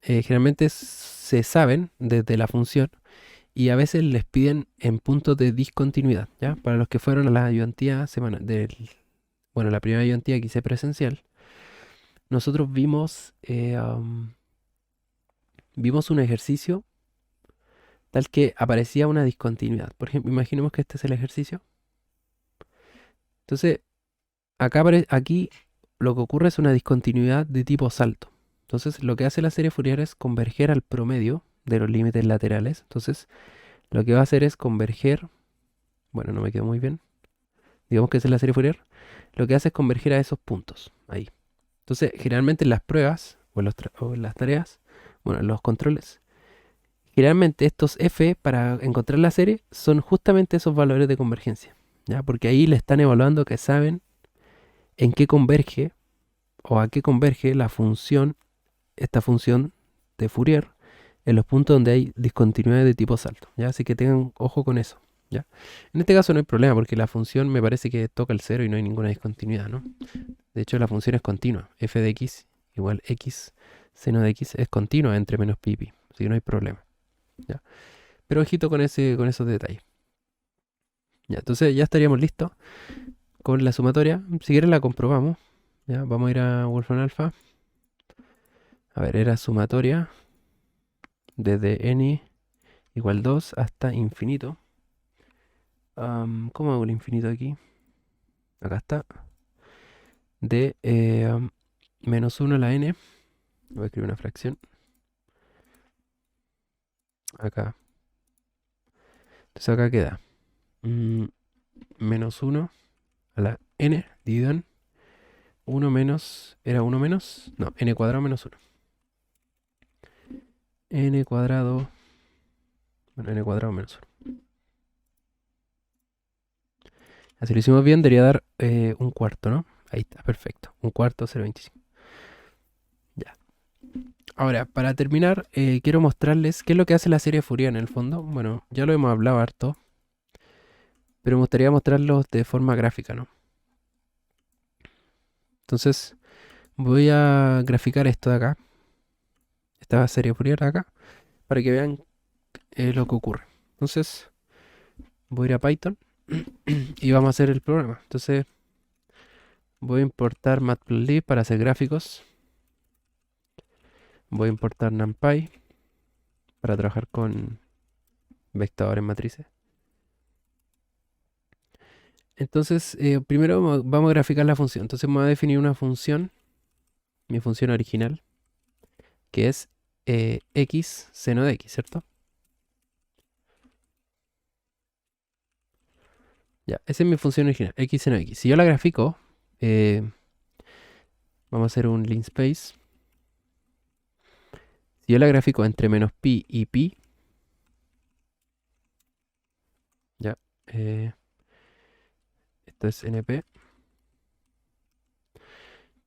generalmente se saben desde la función y a veces les piden en puntos de discontinuidad, ¿ya? Para los que fueron a la ayudantía bueno, la primera ayudantía que hice presencial, nosotros vimos un ejercicio tal que aparecía una discontinuidad. Por ejemplo, imaginemos que este es el ejercicio. Entonces, aquí lo que ocurre es una discontinuidad de tipo salto. Entonces, lo que hace la serie Fourier es converger al promedio de los límites laterales. Entonces, lo que va a hacer es converger, bueno, no me quedó muy bien, digamos que esa es la serie Fourier, lo que hace es converger a esos puntos, ahí. Entonces, generalmente en las pruebas o en las tareas, bueno, en los controles, generalmente estos f para encontrar la serie son justamente esos valores de convergencia, ¿ya? Porque ahí le están evaluando que saben en qué converge o a qué converge esta función de Fourier en los puntos donde hay discontinuidad de tipo salto, ¿ya? Así que tengan ojo con eso, ¿ya? En este caso no hay problema porque la función me parece que toca el 0 y no hay ninguna discontinuidad, ¿no? De hecho la función es continua, f de x igual x seno de x es continua entre menos pi y pi, así que no hay problema, ¿ya? Pero ojito con esos detalles. Ya, entonces ya estaríamos listos con la sumatoria. Si quieren la comprobamos. Ya, vamos a ir a Wolfram Alpha. A ver, era sumatoria desde n igual 2 hasta infinito. ¿Cómo hago el infinito aquí? Acá está. De menos 1 a la n. Voy a escribir una fracción. Acá. Entonces acá queda menos 1 a la n dividido en 1 menos, ¿era 1 menos? No, n cuadrado menos 1. N cuadrado, bueno, n cuadrado menos 1. Así lo hicimos bien, debería dar un cuarto, ¿no? Ahí está, perfecto. Un cuarto, 0,25. Ya. Ahora, para terminar, quiero mostrarles qué es lo que hace la serie de Fourier en el fondo. Bueno, ya lo hemos hablado harto, pero me gustaría mostrarlo de forma gráfica, ¿no? Entonces, voy a graficar esto de acá, esta serie de Fourier de acá, para que vean lo que ocurre. Entonces, voy a ir a Python y vamos a hacer el programa. Entonces, voy a importar Matplotlib para hacer gráficos. Voy a importar NumPy para trabajar con vectores matrices. Entonces, primero vamos a graficar la función. Entonces, me voy a definir una función, mi función original, que es x seno de x, ¿cierto? Ya, esa es mi función original, x seno de x. Si yo la grafico, vamos a hacer un linspace. Si yo la grafico entre menos pi y pi, ya, esto es np.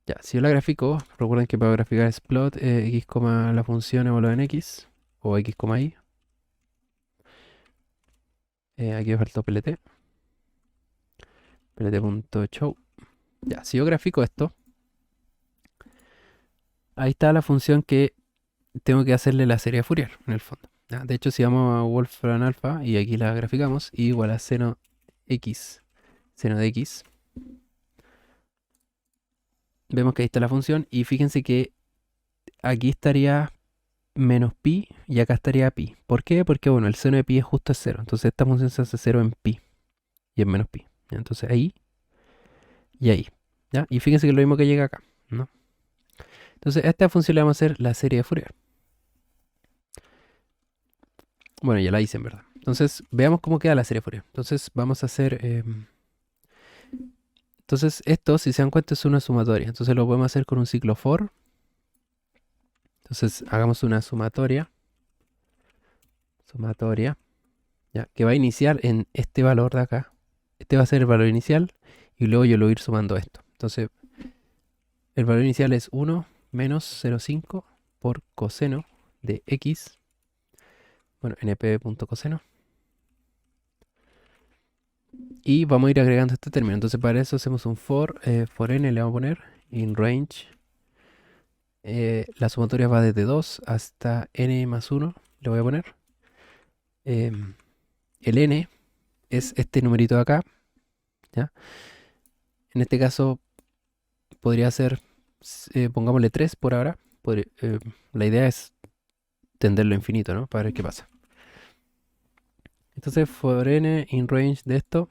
Ya, si yo la grafico, recuerden que para graficar es plot x, la función evaluada en x, o x, y. Aquí me faltó plt. plt.show. Ya, si yo grafico esto, ahí está la función que tengo que hacerle la serie de Fourier, en el fondo. ¿Ya? De hecho, si vamos a Wolfram Alpha y aquí la graficamos, y igual a seno x, seno de x, vemos que ahí está la función, y fíjense que aquí estaría menos pi y acá estaría pi. ¿Por qué? Porque bueno, el seno de pi es justo 0, entonces esta función se hace 0 en pi y en menos pi. ¿Ya? Entonces ahí y ahí. ¿Ya? Y fíjense que es lo mismo que llega acá, ¿no? Entonces a esta función le vamos a hacer la serie de Fourier. Bueno, ya la hice en verdad. Entonces veamos cómo queda la serie de Fourier. Entonces vamos a hacer... entonces esto, si se dan cuenta, es una sumatoria. Entonces lo podemos hacer con un ciclo for. Entonces hagamos una sumatoria. Sumatoria. ¿Ya? Que va a iniciar en este valor de acá. Este va a ser el valor inicial. Y luego yo lo voy a ir sumando esto. Entonces el valor inicial es 1 menos 0,5 por coseno de x. Bueno, np.coseno. Y vamos a ir agregando este término. Entonces para eso hacemos un for. For n le vamos a poner in range. La sumatoria va desde 2 hasta n más 1. Le voy a poner. El n es este numerito de acá. ¿Ya? En este caso podría ser, pongámosle 3 por ahora. La idea es tenderlo a infinito, ¿no? Para ver qué pasa. Entonces for n in range de esto,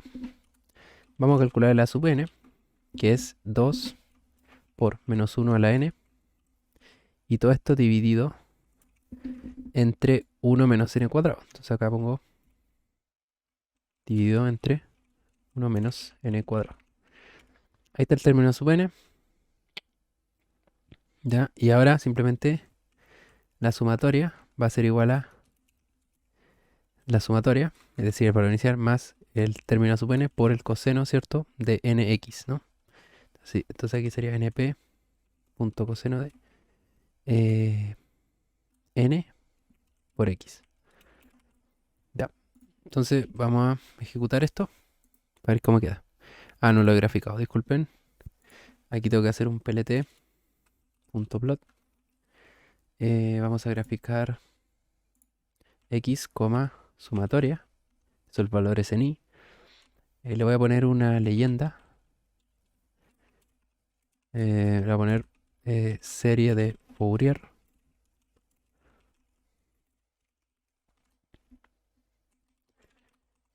vamos a calcular la sub n, que es 2 por menos 1 a la n. Y todo esto dividido entre 1 menos n cuadrado. Entonces acá pongo dividido entre 1 menos n cuadrado. Ahí está el término sub n. ¿Ya? Y ahora simplemente la sumatoria va a ser igual a la sumatoria, es decir, el valor inicial más el término sub n por el coseno, ¿cierto? De nx, ¿no? Sí, entonces aquí sería np.coseno de n por x. Ya. Entonces vamos a ejecutar esto para ver cómo queda. Ah, no lo he graficado, disculpen. Aquí tengo que hacer un plt.plot. Vamos a graficar x, sumatoria. Eso el valor es en i. Le voy a poner una leyenda. Le voy a poner serie de Fourier.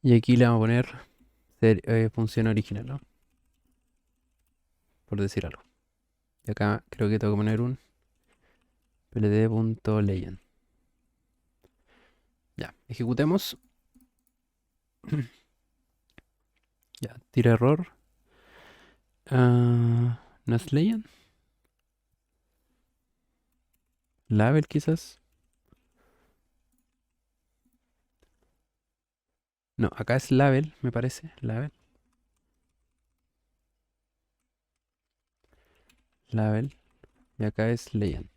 Y aquí le vamos a poner función original, ¿no? Por decir algo. Y acá creo que tengo que poner un plt.legend. Ya, ejecutemos. Ya, tira error. ¿No es Legend? Label quizás. No, acá es Label, me parece. Label. Label. Y acá es Legend.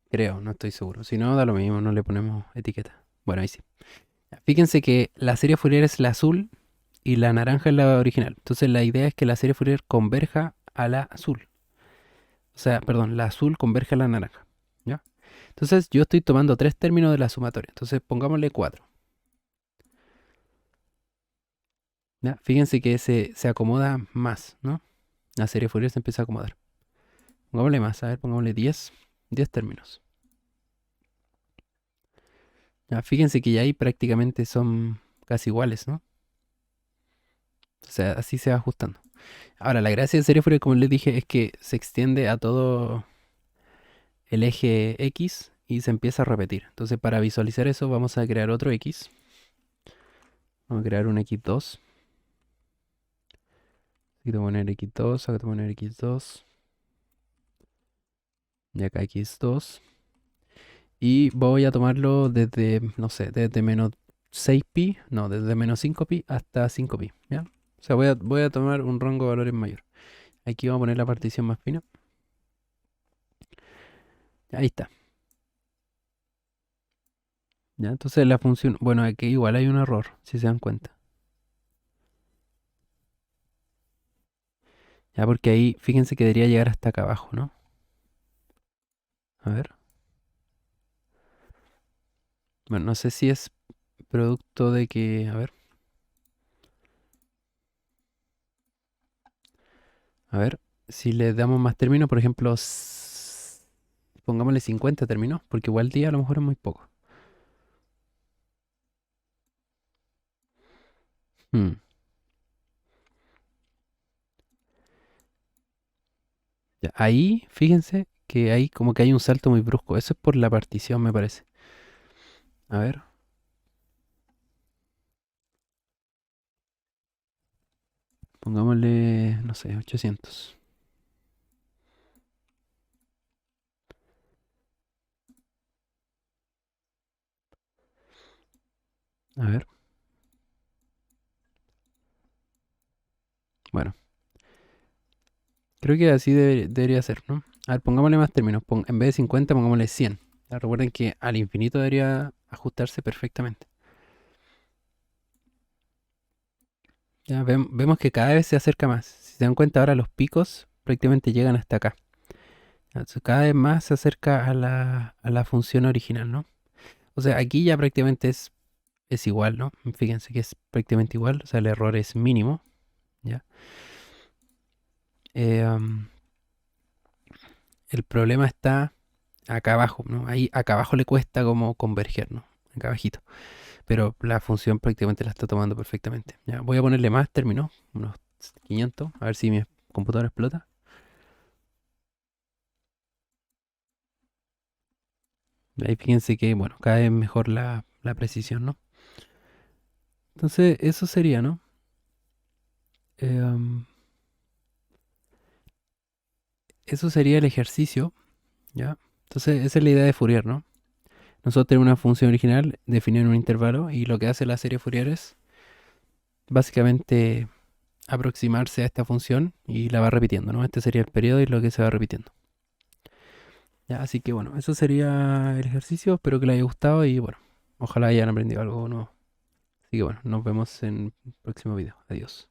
Creo, no estoy seguro. Si no, da lo mismo, no le ponemos etiqueta. Bueno, ahí sí. Ya, fíjense que la serie Fourier es la azul y la naranja es la original. Entonces la idea es que la serie Fourier converja a la azul. O sea, perdón, la azul converge a la naranja. ¿Ya? Entonces yo estoy tomando tres términos de la sumatoria. Entonces pongámosle cuatro. ¿Ya? Fíjense que se acomoda más, ¿no? La serie Fourier se empieza a acomodar. Pongámosle más, a ver, pongámosle 10 términos. Ya, fíjense que ya ahí prácticamente son casi iguales, ¿no? O sea, así se va ajustando. Ahora, la gracia de serie Fourier, como les dije, es que se extiende a todo el eje X y se empieza a repetir. Entonces, para visualizar eso, vamos a crear otro X. Vamos a crear un X2. Aquí te voy a poner X2, acá te voy a poner X2. Y acá X2. Y voy a tomarlo desde, no sé, desde menos 6pi, no, desde menos 5pi hasta 5pi, ¿ya? O sea, voy a tomar un rango de valores mayor. Aquí vamos a poner la partición más fina. Ahí está. ¿Ya? Entonces la función, bueno, aquí igual hay un error, si se dan cuenta. Ya, porque ahí, fíjense que debería llegar hasta acá abajo, ¿no? A ver. Bueno, no sé si es producto de que, a ver, a ver, si le damos más términos, por ejemplo, pongámosle 50 términos, porque igual día a lo mejor es muy poco. Hmm. Ya, ahí, fíjense que ahí como que hay un salto muy brusco. Eso es por la partición, me parece. A ver, pongámosle, no sé, 800. A ver, bueno, creo que así debería ser, ¿no? A ver, pongámosle más términos. En vez de 50, pongámosle 100. Ya, recuerden que al infinito debería ajustarse perfectamente. Ya vemos que cada vez se acerca más. Si se dan cuenta, ahora los picos prácticamente llegan hasta acá. Entonces, cada vez más se acerca a la función original, ¿no? O sea, aquí ya prácticamente es igual, ¿no? Fíjense que es prácticamente igual, o sea, el error es mínimo, ¿ya? Am, el problema está acá abajo, ¿no? Ahí acá abajo le cuesta como converger, ¿no? Acá abajito. Pero la función prácticamente la está tomando perfectamente. Ya, voy a ponerle más términos, unos 500, a ver si mi computadora explota. Ahí fíjense que, bueno, cada vez mejor la precisión, ¿no? Entonces, eso sería, ¿no? Am, eso sería el ejercicio, ¿ya? Entonces, esa es la idea de Fourier, ¿no? Nosotros tenemos una función original definida en un intervalo y lo que hace la serie Fourier es básicamente aproximarse a esta función y la va repitiendo, ¿no? Este sería el periodo y lo que se va repitiendo. Ya, así que bueno, eso sería el ejercicio. Espero que les haya gustado y bueno, ojalá hayan aprendido algo nuevo. Así que bueno, nos vemos en el próximo video. Adiós.